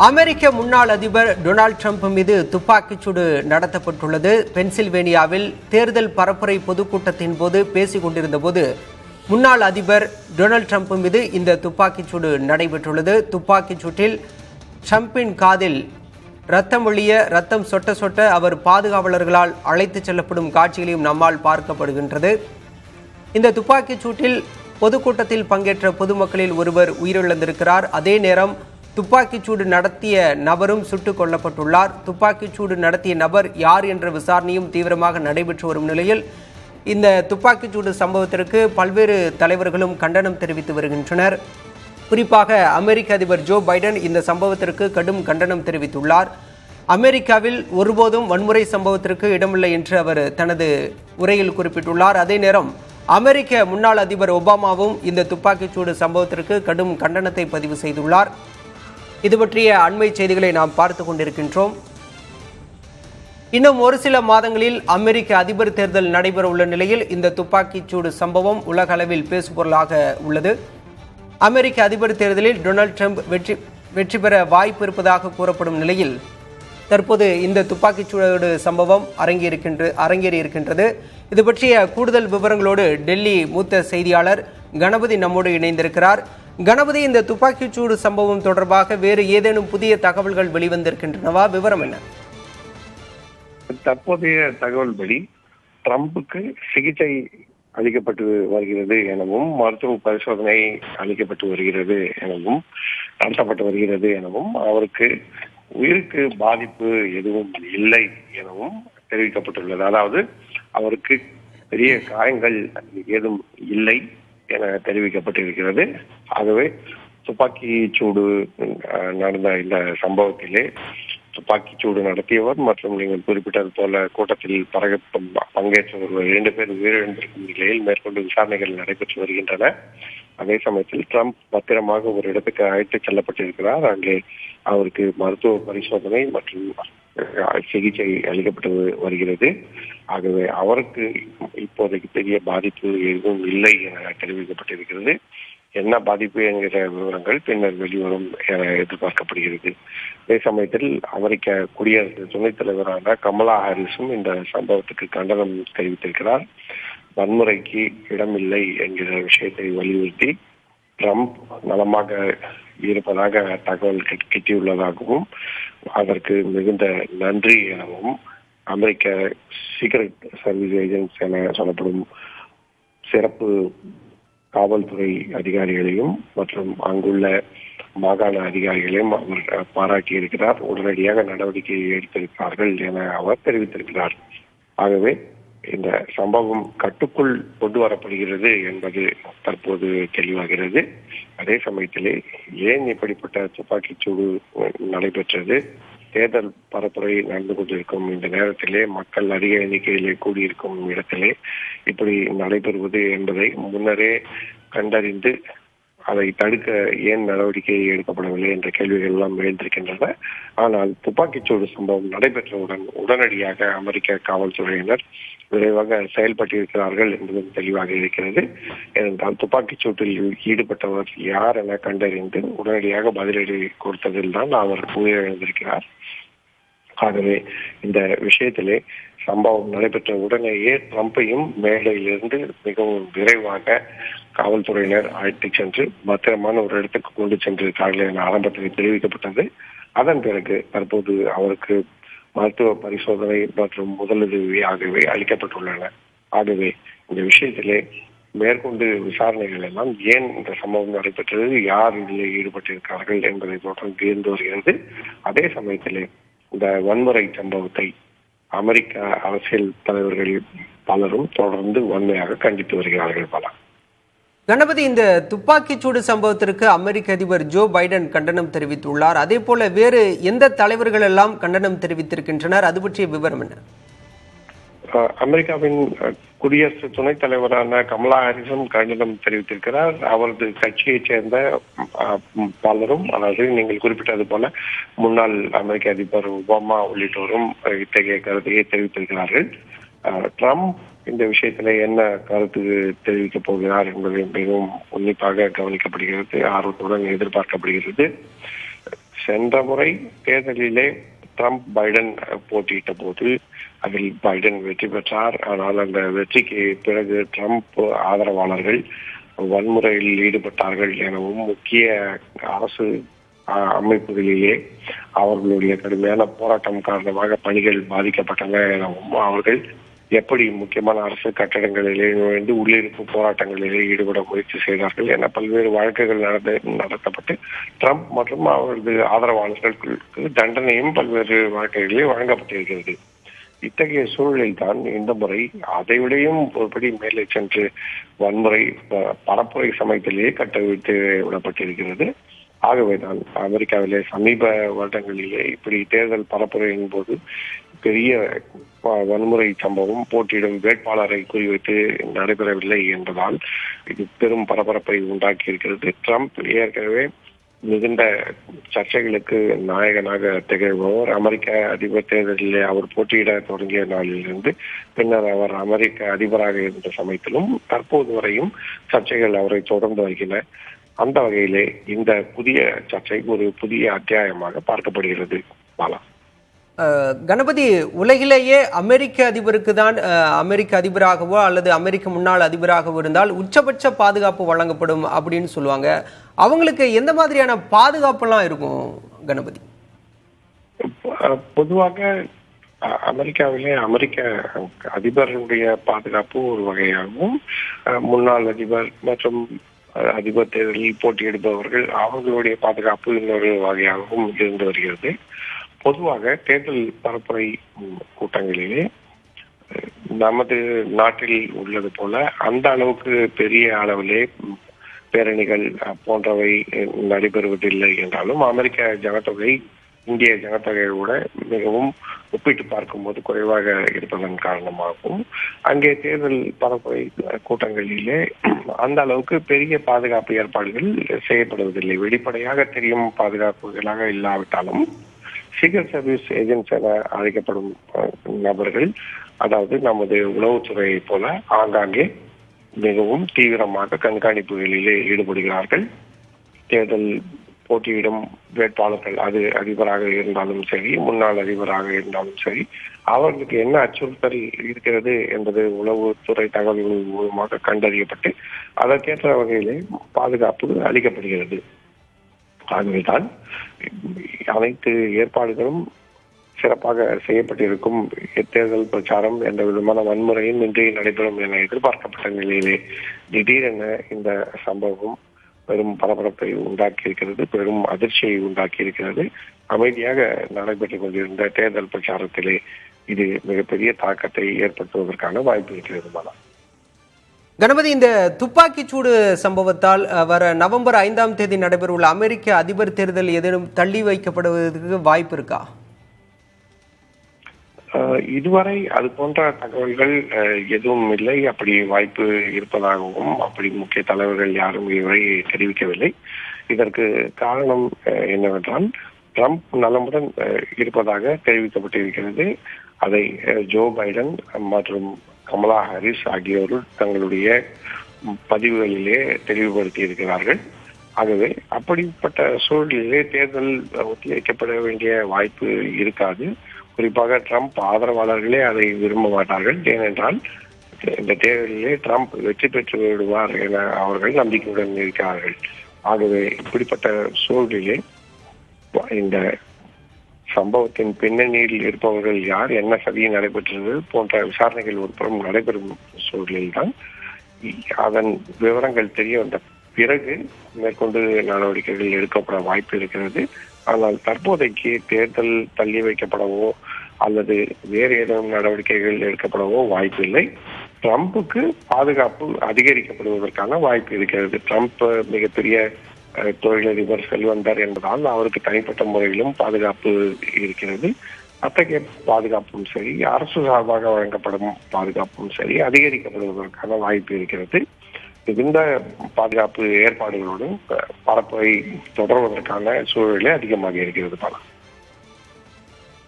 அமெரிக்க முன்னாள் அதிபர் Donald Trump மீது துப்பாக்கிச்சூடு நடத்தப்பட்டுள்ளது. பென்சில்வேனியாவில் தேர்தல் பரப்புரை பொதுக்கூட்டத்தின் போது பேசிக் கொண்டிருந்த போது முன்னாள் அதிபர் டொனால்டு டிரம்ப் மீது இந்த துப்பாக்கிச்சூடு நடைபெற்றுள்ளது. துப்பாக்கிச்சூட்டில் டிரம்பின் காதில் ரத்தம் வழிய ரத்தம் சொட்ட சொட்ட அவர் பாதுகாவலர்களால் அழைத்துச் செல்லப்படும் காட்சிகளையும் நம்மால் பார்க்கப்படுகின்றது. இந்த துப்பாக்கிச்சூட்டில் பொதுக்கூட்டத்தில் பங்கேற்ற பொதுமக்களில் ஒருவர் உயிரிழந்திருக்கிறார். அதே நேரம் துப்பாக்கிச்சூடு நடத்திய நபரும் சுட்டுக் கொல்லப்பட்டுள்ளார். துப்பாக்கிச்சூடு நடத்திய நபர் யார் என்ற விசாரணையும் தீவிரமாக நடைபெற்று வரும் நிலையில் இந்த துப்பாக்கிச்சூடு சம்பவத்திற்கு பல்வேறு தலைவர்களும் கண்டனம் தெரிவித்து வருகின்றனர். குறிப்பாக அமெரிக்க அதிபர் ஜோ பைடன் இந்த சம்பவத்திற்கு கடும் கண்டனம் தெரிவித்துள்ளார். அமெரிக்காவில் ஒருபோதும் வன்முறை சம்பவத்திற்கு இடமில்லை என்று அவர் தனது உரையில் குறிப்பிட்டுள்ளார். அதே நேரம் அமெரிக்க முன்னாள் அதிபர் ஒபாமாவும் இந்த துப்பாக்கிச்சூடு சம்பவத்திற்கு கடும் கண்டனத்தை பதிவு செய்துள்ளார். இது பற்றிய அண்மை செய்திகளை நாம் பார்த்து கொண்டிருக்கின்றோம். இன்னும் ஒரு சில மாதங்களில் அமெரிக்க அதிபர் தேர்தல் நடைபெற உள்ள நிலையில் இந்த துப்பாக்கிச்சூடு சம்பவம் உலக அளவில் பேசுபொருளாக உள்ளது. அமெரிக்க அதிபர் தேர்தலில் டொனால்டு டிரம்ப் வெற்றி பெற வாய்ப்பு இருப்பதாக கூறப்படும் நிலையில் தற்போது இந்த துப்பாக்கிச்சூடு சம்பவம் அரங்கேறி இருக்கின்றது. இது பற்றிய கூடுதல் விவரங்களோடு டெல்லி மூத்த செய்தியாளர் கணபதி நம்மோடு இணைந்திருக்கிறார். கணபதி, இந்த துப்பாக்கிச்சூடு சம்பவம் தொடர்பாக வேறு ஏதேனும் புதிய தகவல்கள் வெளிவந்திருக்கின்றனவா? விவரம் என்ன? தற்போதைய தகவல்படி ட்ரம்புக்கு சிகிச்சை அளிக்கப்பட்டு வருகிறது எனவும் மருத்துவ பரிசோதனை அளிக்கப்பட்டு வருகிறது எனவும் நடத்தப்பட்டு வருகிறது எனவும் அவருக்கு உயிருக்கு பாதிப்பு எதுவும் இல்லை எனவும் தெரிவிக்கப்பட்டுள்ளது. அதாவது அவருக்கு பெரிய காயங்கள் ஏதும் இல்லை என தெரிவிக்கப்பட்டிருக்கிறது. ஆகவே துப்பாக்கி சூடு நடந்த இந்த சம்பவத்திலே துப்பாக்கிச்சூடு நடத்தியவர் மற்றும் நீங்கள் குறிப்பிட்டது போல கூட்டத்தில் பங்கேற்றவர்கள் 2 பேர் உயிரிழந்திருக்கும் நிலையில் மேற்கொண்டு விசாரணைகள் நடைபெற்று வருகின்றன. அதே சமயத்தில் ட்ரம்ப் பத்திரமாக ஒரு இடத்துக்கு அழைத்து செல்லப்பட்டிருக்கிறார். அங்கே அவருக்கு மருத்துவ பரிசோதனை மற்றும் சிகிச்சை அளிக்கப்பட்டு வருகிறது. ஆகவே அவருக்கு இப்போதைக்கு பெரிய பாதிப்பு எதுவும் இல்லை என தெரிவிக்கப்பட்டிருக்கிறது. என்ன பாதிப்பு என்கிற விவரங்கள் பின்னர் வெளிவரும் என எதிர்பார்க்கப்படுகிறது. அதே சமயத்தில் அமெரிக்க குடியரசு துணைத் தலைவரான கமலா ஹாரிஸும் இந்த சம்பவத்துக்கு கண்டனம் தெரிவித்திருக்கிறார். வன்முறைக்கு இடமில்லை என்கிற விஷயத்தை வலியுறுத்தி ட்ரம்ப் நலமாக இருப்பதாக தகவல் கிட்டியுள்ளதாகவும் அதற்கு மிகுந்த நன்றி எனவும் அமெரிக்க சீக்ரெட் சர்வீஸ் ஏஜென்ட்ஸ் என சொல்லப்படும் சிறப்பு காவல்துறை அதிகாரிகளையும் மற்றும் அங்குள்ள மாகாண அதிகாரிகளையும் அவர் பாராட்டியிருக்கிறார். உடனடியாக நடவடிக்கை எடுத்திருக்கிறார்கள் என அவர் தெரிவித்திருக்கிறார். ஆகவே இந்த சம்பவம் கட்டுக்குள் கொண்டு வரப்படுகிறது என்பது தற்போது தெளிவாகிறது. அதே சமயத்திலே ஏன் இப்படிப்பட்ட துப்பாக்கிச்சூடு நடைபெற்றது, தேர்தல் பரப்புரை நடந்து கொண்டிருக்கும் இந்த நேரத்திலே மக்கள் அதிக எண்ணிக்கையிலே கூடியிருக்கும் இடத்திலே இப்படி நடைபெறுவது என்பதை முன்னரே கண்டறிந்து அதை தடுக்க ஏன் நடவடிக்கை எடுக்கப்படவில்லை என்ற கேள்விகள் எல்லாம் எழுந்திருக்கின்றன. ஆனால் துப்பாக்கிச்சூடு சம்பவம் நடைபெற்றவுடன் உடனடியாக அமெரிக்க காவல்துறையினர் விரைவாக செயல்பட்டிருக்கிறார்கள் என்பதும் தெளிவாக இருக்கிறது. ஏனென்றால் துப்பாக்கிச்சூட்டில் ஈடுபட்டவர் யார் என கண்டறிந்து உடனடியாக பதிலடி கொடுத்ததில் தான் அவர் உயிரிழந்திருக்கிறார். ஆகவே இந்த விஷயத்திலே சம்பவம் நடைபெற்ற உடனேயே ட்ரம்பையும் மேடையிலிருந்து மிகவும் விரைவாக காவல்துறையினர் அழைத்து சென்று பத்திரமான ஒரு இடத்துக்கு கொண்டு சென்றிருக்கிறார்கள் என ஆரம்பத்தில் தெரிவிக்கப்பட்டது. அதன் பிறகு தற்போது அவருக்கு மருத்துவ பரிசோதனை மற்றும் முதலுதவி ஆகியவை அளிக்கப்பட்டுள்ளன. ஆகவே இந்த விஷயத்திலே மேற்கொண்டு விசாரணைகள் எல்லாம் ஏன் இந்த சம்பவம் நடைபெற்றது, யார் இதில் ஈடுபட்டிருக்கிறார்கள் என்பதை தொடர்ந்து இருந்து வருகிறது. அதே சமயத்திலே இந்த வன்முறை சம்பவத்தை அமெரிக்க அரசியல் தலைவர்கள் பலரும் தொடர்ந்து வன்மையாக கண்டித்து வருகிறார்கள். கணபதி, இந்த துப்பாக்கிச்சூடு சம்பவத்திற்கு அமெரிக்க அதிபர் ஜோ பைடன் கண்டனம் தெரிவித்துள்ளார். அதே போல வேறு எந்த தலைவர்கள் எல்லாம் கண்டனம் தெரிவித்திருக்கின்றனர்? அது பற்றிய விவரம் என்ன? அமெரிக்காவின் குடியரசு துணைத் தலைவரான கமலா ஹாரிஸும் கண்டனம் தெரிவித்திருக்கிறார். அவரது கட்சியைச் சேர்ந்த பலரும், அதாவது நீங்கள் குறிப்பிட்டது போல முன்னாள் அமெரிக்க அதிபர் ஒபாமா உள்ளிட்டோரும் இத்தகைய கருத்தையை தெரிவித்திருக்கிறார்கள். ட்ரம்ப் இந்த விஷயத்துல என்ன கருத்து தெரிவிக்கப் போகிறார் என்பது மிகவும் உன்னிப்பாக கவனிக்கப்படுகிறது, ஆர்வத்துடன் எதிர்பார்க்கப்படுகிறது. சென்ற முறை தேர்தலிலே ட்ரம்ப் பைடன் போட்டியிட்ட போது அதில் பைடன் வெற்றி பெற்றார். ஆனால் அந்த வெற்றிக்கு பிறகு ட்ரம்ப் ஆதரவாளர்கள் வன்முறையில் ஈடுபட்டார்கள் எனவும் முக்கிய அரசு அமைப்புகளிலே அவர்களுடைய கடுமையான போராட்டம் காரணமாக பணிகள் பாதிக்கப்பட்டன எனவும் அவர்கள் எப்படி முக்கியமான அரசு கட்டடங்களிலே நுழைந்து உள்ளிருப்பு போராட்டங்களிலே ஈடுபட முயற்சி செய்தார்கள் என பல்வேறு வழக்குகள் நடத்தப்பட்டு ட்ரம்ப் மற்றும் அவரது ஆதரவாளர்களுக்கு தண்டனையும் பல்வேறு வழக்குகளிலே வழங்கப்பட்டிருக்கிறது. இத்தகைய சூழலில் தான் இந்த முறை அதைவிடையும் ஒருபடி மேலே சென்று வன்முறை பரப்புரை சமயத்திலேயே கட்டவிழ்த்து விடப்பட்டிருக்கிறது. ஆகவேதான் அமெரிக்காவிலே சமீப வருடங்களிலே இப்படி தேர்தல் பரப்புரையின் போது பெரிய வன்முறை சம்பவம் போட்டியிடும் வேட்பாளரை குறிவைத்து நடைபெறவில்லை என்பதால் இது பெரும் பரபரப்பை உண்டாக்கி இருக்கிறது. ட்ரம்ப் ஏற்கனவே மிகுந்த சர்ச்சைகளுக்கு நாயகனாக திகழ்பவர். அமெரிக்க அதிபர் தேர்தலிலே அவர் போட்டியிட தொடங்கிய நாளிலிருந்து பின்னர் அவர் அமெரிக்க அதிபராக இருந்த சமயத்திலும் தற்போது வரையும் சர்ச்சைகள் அவரை தொடர்ந்து வருகின்றன. அந்த வகையிலே இந்த புதிய சர்ச்சை ஒரு புதிய அத்தியாயமாக பார்க்கப்படுகிறது. பாலா, கணபதி, உலகிலேயே அமெரிக்க அதிபருக்கு தான் அமெரிக்க அதிபராகவோ அல்லது அமெரிக்க முன்னாள் அதிபராகவோ இருந்தால் உச்சபட்ச பாதுகாப்பு வழங்கப்படும் அப்படின்னு சொல்லுவாங்க. அவங்களுக்கு எந்த மாதிரியான பாதுகாப்புலாம் இருக்கும் கணபதி? பொதுவாக அமெரிக்காவிலே அமெரிக்க அதிபருடைய பாதுகாப்பு ஒரு வகையாகவும் முன்னாள் அதிபர் மற்றும் அதிபர் தேர்தலில் போட்டியிடுபவர்கள் அவர்களுடைய பாதுகாப்பு இன்னொரு வகையாகவும் இருந்து வருகிறது. பொதுவாக தேர்தல் பரப்புரை கூட்டங்களிலே நமது நாட்டில் உள்ளது போல அந்த அளவுக்கு பெரிய அளவிலே பேரணிகள் போன்றவை நடைபெறுவதில்லை என்றாலும் அமெரிக்க ஜனத்தொகை இந்திய ஜனத்தொகையை விட மிகவும் ஒப்பிட்டு பார்க்கும்போது குறைவாக இருப்பதன் காரணமாகவும் அங்கே தேர்தல் பரப்புரை கூட்டங்களிலே அந்த அளவுக்கு பெரிய பாதுகாப்பு ஏற்பாடுகள் செய்யப்படுவதில்லை. வெளிப்படையாக தெரியும் பாதுகாப்புகளாக இல்லாவிட்டாலும் சீக்ரெட் சர்வீஸ் ஏஜென்ட்ஸ் என அழைக்கப்படும் நபர்கள், அதாவது நமது உளவுத்துறையை போல ஆங்காங்கே மிகவும் தீவிரமாக கண்காணிப்புகளிலே ஈடுபடுகிறார்கள். தேர்தல் போட்டியிடும் வேட்பாளர்கள், அது அதிபராக இருந்தாலும் சரி முன்னாள் அதிபராக இருந்தாலும் சரி, அவர்களுக்கு என்ன அச்சுறுத்தல் இருக்கிறது என்பது உளவுத்துறை தகவல்கள் மூலமாக கண்டறியப்பட்டு அதற்கேற்ற வகையிலே பாதுகாப்பு அளிக்கப்படுகிறது. ஆகவேதான் அனைத்து ஏற்பாடுகளும் சிறப்பாக செய்யப்பட்டிருக்கும். தேர்தல் பிரச்சாரம் எந்த விதமான வன்முறையும் இன்றி நடைபெறும் என எதிர்பார்க்கப்பட்ட நிலையிலே திடீரென இந்த சம்பவம் பெரும் பரபரப்பை உண்டாக்கி இருக்கிறது, பெரும் அதிர்ச்சியை உண்டாக்கி இருக்கிறது. அமைதியாக நடைபெற்றுக் கொண்டிருந்த தேர்தல் பிரச்சாரத்திலே இது மிகப்பெரிய தாக்கத்தை ஏற்படுத்துவதற்கான வாய்ப்பு இருக்கிறது. கணபதி, இந்த துப்பாக்கிச்சூடு சம்பவத்தால் வர நவம்பர் 5ஆம் தேதி நடைபெறவுள்ள அமெரிக்க அதிபர் தேர்தல் ஏதேனும் தள்ளி வைக்கப்படுவதற்கு வாய்ப்பு இருக்கா? இதுவரை அது போன்ற தகவல்கள் எதுவும் இல்லை. அப்படி வாய்ப்பு இருப்பதாகவும் அப்படி முக்கிய தலைவர்கள் யாரும் இதுவரை தெரிவிக்கவில்லை. இதற்கு காரணம் என்னவென்றால் ட்ரம்ப் நலமுடன் இருப்பதாக தெரிவிக்கப்பட்டிருக்கிறது. அதை ஜோ பைடன் மற்றும் கமலா ஹாரிஸ் ஆகியோரும் தங்களுடைய பதிவுகளிலே தெளிவுபடுத்தி இருக்கிறார்கள். ஆகவே அப்படிப்பட்ட சூழலிலே தேர்தல் ஒத்திவைக்கப்பட வேண்டிய வாய்ப்பு இருக்காது. குறிப்பாக ட்ரம்ப் ஆதரவாளர்களே அதை விரும்ப மாட்டார்கள். ஏனென்றால் இந்த தேர்தலிலே ட்ரம்ப் வெற்றி பெற்று விடுவார் என அவர்கள் நம்பிக்கையுடன் இருக்கிறார்கள். ஆகவே இப்படிப்பட்ட சூழலிலே இந்த சம்பவத்தின் பின்னணியில் இருப்பவர்கள் யார், என்ன சதி நடைபெற்றது போன்ற விசாரணைகள் ஒருபுறம் நடைபெறும் சூழலில் தான் அதன் விவரங்கள் தெரிய வந்த பிறகு மேற்கொண்டு நடவடிக்கைகள் எடுக்கப்பட வாய்ப்பு இருக்கிறது. ஆனால் தற்போதைக்கு தேர்தல் தள்ளி வைக்கப்படவோ அல்லது வேறு ஏதேனும் நடவடிக்கைகள் எடுக்கப்படவோ வாய்ப்பு இல்லை. ட்ரம்புக்கு பாதுகாப்பு அதிகரிக்கப்படுவதற்கான வாய்ப்பு இருக்கிறது. ட்ரம்ப் மிகப்பெரிய தொழிலதிபர் செல்வந்தர் என்பதால் அவருக்கு தனிப்பட்ட முறையிலும் பாதுகாப்பு இருக்கிறது. அத்தகைய பாதுகாப்பும் சரி, அரசு சார்பாக வழங்கப்படும் பாதுகாப்பும் சரி அதிகரிக்கப்படுவதற்கான வாய்ப்பு இருக்கிறது. இந்த பாதுகாப்பு ஏற்பாடுகளோடு பரப்புரை தொடர்வதற்கான சூழலே அதிகமாக இருக்கிறது. பல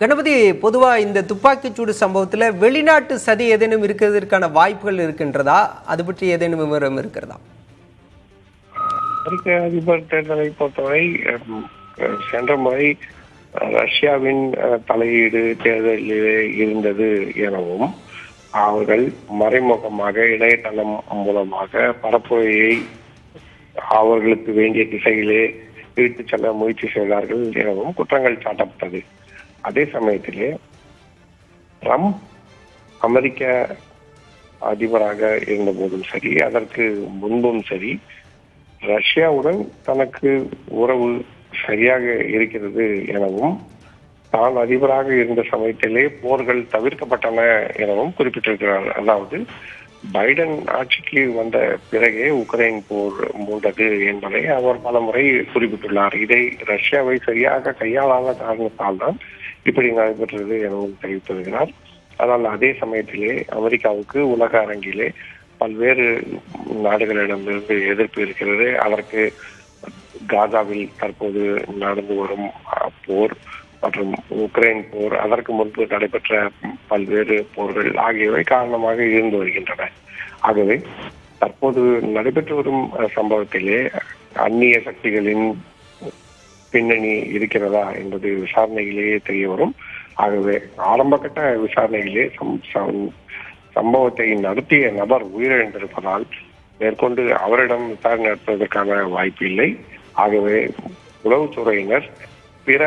கணபதி, பொதுவா இந்த துப்பாக்கிச்சூடு சம்பவத்துல வெளிநாட்டு சதி ஏதேனும் இருக்கிறதுக்கான வாய்ப்புகள் இருக்கின்றதா? அது பற்றி ஏதேனும் விவரம் இருக்கிறதா? அமெரிக்க அதிபர் தேர்தலை பொறுத்தவரை சென்ற முறை ரஷ்யாவின் தலையீடு தேர்தலிலே இருந்தது எனவும் அவர்கள் மறைமுகமாக இணையதளம் மூலமாக பரப்புரையை அவர்களுக்கு வேண்டிய திசையிலே இழுத்துச் செல்ல முயற்சி செய்தார்கள் எனவும் குற்றங்கள் சாட்டப்பட்டது. அதே சமயத்திலே ட்ரம்ப் அமெரிக்க அதிபராக இருந்த போதும் சரி, அதற்கு முன்பும் சரி, ரஷ்யாவுடன் தனக்கு உறவு சரியாக இருக்கிறது எனவும் தான் அதிபராக இருந்த சமயத்திலே போர்கள் தவிர்க்கப்பட்டன எனவும் குறிப்பிட்டிருக்கிறார். அதாவது பைடன் ஆட்சிக்கு வந்த பிறகே உக்ரைன் போர் மூண்டது என்பதை அவர் பல முறை குறிப்பிட்டுள்ளார். இதை ரஷ்யாவை சரியாக கையாளாத காரணத்தால் தான் இப்படி நடைபெற்றது எனவும் தெரிவித்திருக்கிறார். ஆனால் அதே சமயத்திலே அமெரிக்காவுக்கு உலக அரங்கிலே பல்வேறு நாடுகளிடமிருந்து எதிர்ப்பு இருக்கிறது. அதற்கு காசாவில் தற்போது நடந்து வரும் போர் மற்றும் உக்ரைன் போர், அதற்கு முன்பு நடைபெற்ற பல்வேறு போர்கள் ஆகியவை காரணமாக இருந்து வருகின்றன. ஆகவே தற்போது நடைபெற்று வரும் சம்பவத்திலே அந்நிய சக்திகளின் பின்னணி இருக்கிறதா என்பது விசாரணையிலேயே தெரிய வரும். ஆகவே ஆரம்பகட்ட விசாரணையிலே சம்பவத்தை நடத்திய நபர் உயிரிழந்திருப்பதால் மேற்கொண்டு அவரிடம் விசாரணை நடத்துவதற்கான வாய்ப்பு இல்லை. ஆகவே உளவுத்துறையினர் பிற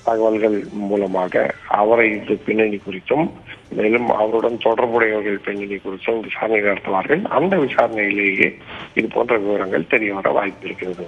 தகவல்கள் மூலமாக அவரை பின்னணி குறித்தும் மேலும் அவருடன் தொடர்புடையவர்கள் பின்னணி குறித்தும் விசாரணை நடத்துவார்கள். அந்த விசாரணையிலேயே இது போன்ற விவரங்கள் தெரிய வர வாய்ப்பு இருக்கிறது.